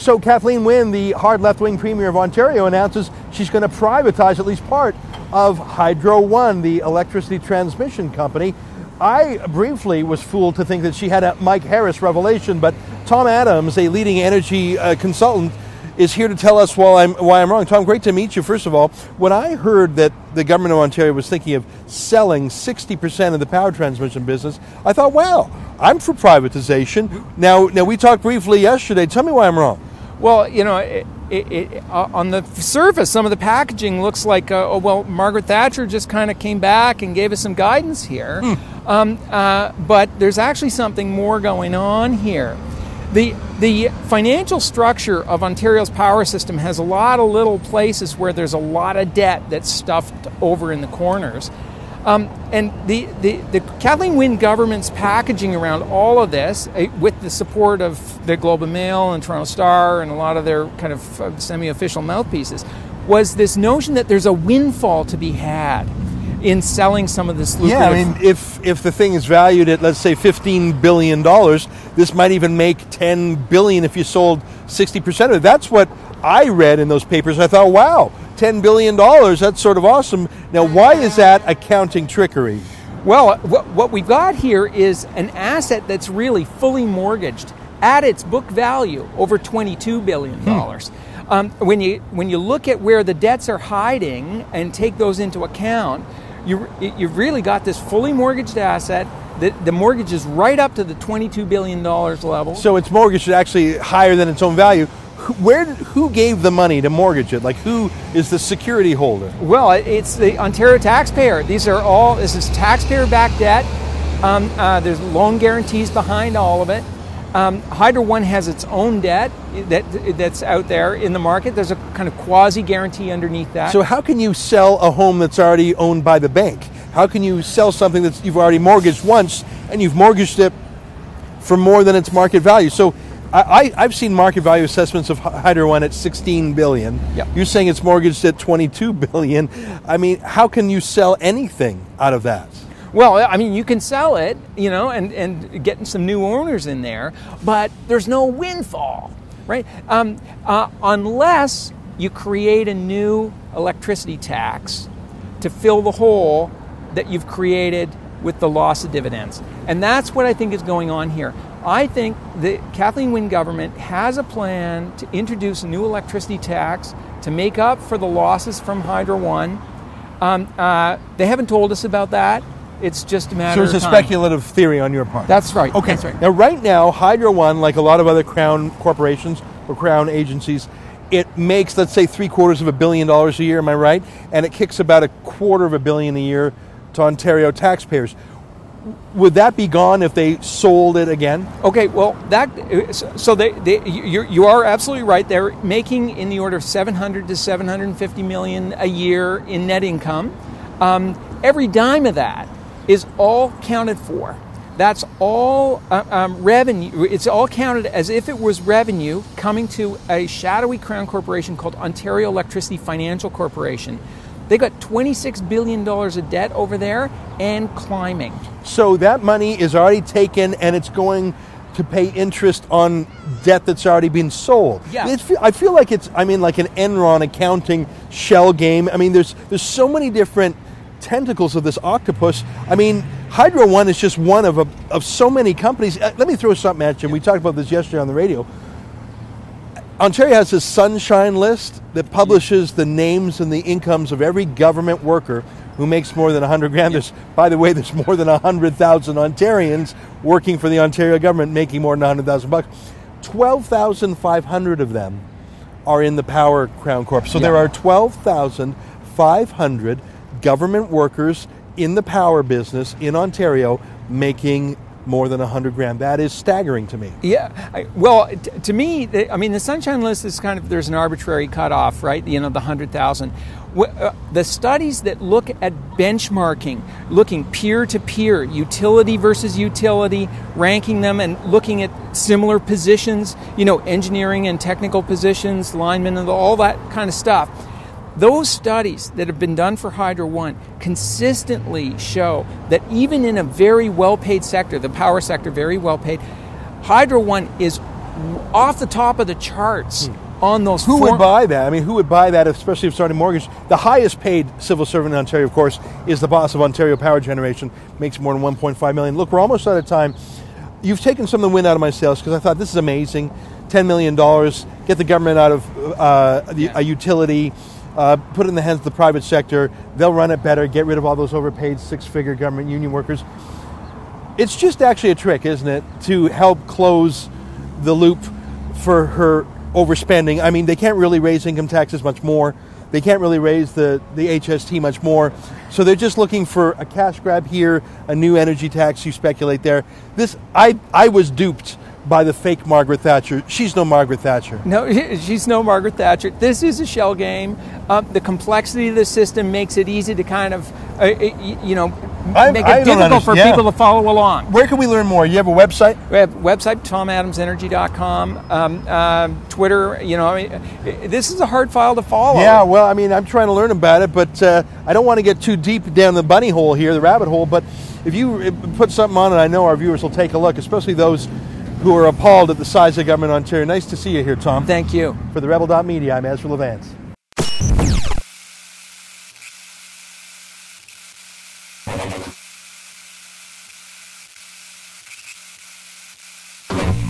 So Kathleen Wynne, the hard left-wing Premier of Ontario, announces she's going to privatize at least part of Hydro One, the electricity transmission company. I briefly was fooled to think that she had a Mike Harris revelation, but Tom Adams, a leading energy consultant, is here to tell us why I'm wrong. Tom, great to meet you, first of all. When I heard that the government of Ontario was thinking of selling 60% of the power transmission business, I thought, wow, I'm for privatization. Now we talked briefly yesterday. Tell me why I'm wrong. Well, you know, on the surface, some of the packaging looks like, Margaret Thatcher just kind of came back and gave us some guidance here. But there's actually something more going on here. The financial structure of Ontario's power system has a lot of little places where there's a lot of debt that's stuffed over in the corners. And the Kathleen Wynne government's packaging around all of this, with the support of the Globe and Mail and Toronto Star and a lot of their kind of semi-official mouthpieces, was this notion that there's a windfall to be had in selling some of this lucrative... Yeah, I mean, if the thing is valued at, let's say, $15 billion, this might even make $10 billion if you sold 60% of it. That's what I read in those papers. I thought, wow, $10 billion, that's sort of awesome. Now, why is that accounting trickery? Well, what we've got here is an asset that's really fully mortgaged at its book value, over $22 billion. When you look at where the debts are hiding and take those into account, you've really got this fully mortgaged asset. The mortgage is right up to the $22 billion level. So its mortgage is actually higher than its own value. Who gave the money to mortgage it? Like, who is the security holder? Well, it's the Ontario taxpayer. This is taxpayer-backed debt. There's loan guarantees behind all of it. Hydro One has its own debt that's out there in the market. There's a kind of quasi-guarantee underneath that. So how can you sell a home that's already owned by the bank? How can you sell something that you've already mortgaged once and you've mortgaged it for more than its market value? So I've seen market value assessments of Hydro One at $16 billion. Yep. You're saying it's mortgaged at $22 billion. I mean, how can you sell anything out of that? Well, I mean, you can sell it, you know, and get some new owners in there, but there's no windfall, right? Unless you create a new electricity tax to fill the hole that you've created with the loss of dividends. And that's what I think is going on here. I think the Kathleen Wynne government has a plan to introduce a new electricity tax to make up for the losses from Hydro One. They haven't told us about that. It's just a matter of time. So it's a speculative theory on your part. That's right. Okay. That's right. Now, right now, Hydro One, like a lot of other Crown corporations or Crown agencies, it makes, let's say, $750 million a year, am I right? And it kicks about $250 million a year to Ontario taxpayers. Would that be gone if they sold it again? Okay, well, you are absolutely right. They're making in the order of $700 to $750 million a year in net income. Every dime of that is all counted for. That's all revenue. It's all counted as if it was revenue coming to a shadowy Crown corporation called Ontario Electricity Financial Corporation. They got $26 billion of debt over there and climbing. So that money is already taken and it's going to pay interest on debt that's already been sold. Yeah. I feel like it's, like an Enron accounting shell game. I mean, there's so many different tentacles of this octopus. I mean, Hydro One is just one of so many companies. Let me throw something at you. We talked about this yesterday on the radio. Ontario has this sunshine list that publishes the names and the incomes of every government worker who makes more than $100,000. By the way, there's more than 100,000 Ontarians working for the Ontario government making more than $100,000. 12,500 of them are in the Power Crown Corp. So there are 12,500 government workers in the power business in Ontario making more than $100,000. That is staggering to me. Yeah, to me, the Sunshine List is there's an arbitrary cutoff, right? The 100,000. The studies that look at benchmarking, looking peer to peer, utility versus utility, ranking them and looking at similar positions, engineering and technical positions, linemen and all that kind of stuff. Those studies that have been done for Hydro One consistently show that even in a very well-paid sector, the power sector, very well-paid, Hydro One is off the top of the charts on those. Who would buy that? I mean, who would buy that, especially if starting mortgage? The highest paid civil servant in Ontario, of course, is the boss of Ontario Power Generation, makes more than $1.5 million. Look, we're almost out of time. You've taken some of the wind out of my sails because I thought this is amazing. $10 million, get the government out of a utility, put it in the hands of the private sector. They'll run it better, get rid of all those overpaid six-figure government union workers. It's just actually a trick, isn't it, to help close the loop for her overspending. I mean, they can't really raise income taxes much more. They can't really raise the HST much more. So they're just looking for a cash grab here, a new energy tax, you speculate there. I was duped by the fake Margaret Thatcher. She's no Margaret Thatcher. No, she's no Margaret Thatcher. This is a shell game. The complexity of the system makes it easy to kind of, make it difficult for people to follow along. Where can we learn more? You have a website? We have a website, tomadamsenergy.com, Twitter. This is a hard file to follow. Yeah, well, I mean, I'm trying to learn about it, but I don't want to get too deep down the bunny hole here, the rabbit hole, but if you put something on it, I know our viewers will take a look, especially those who are appalled at the size of government in Ontario. Nice to see you here, Tom. Thank you. For TheRebel.media, I'm Ezra Levant.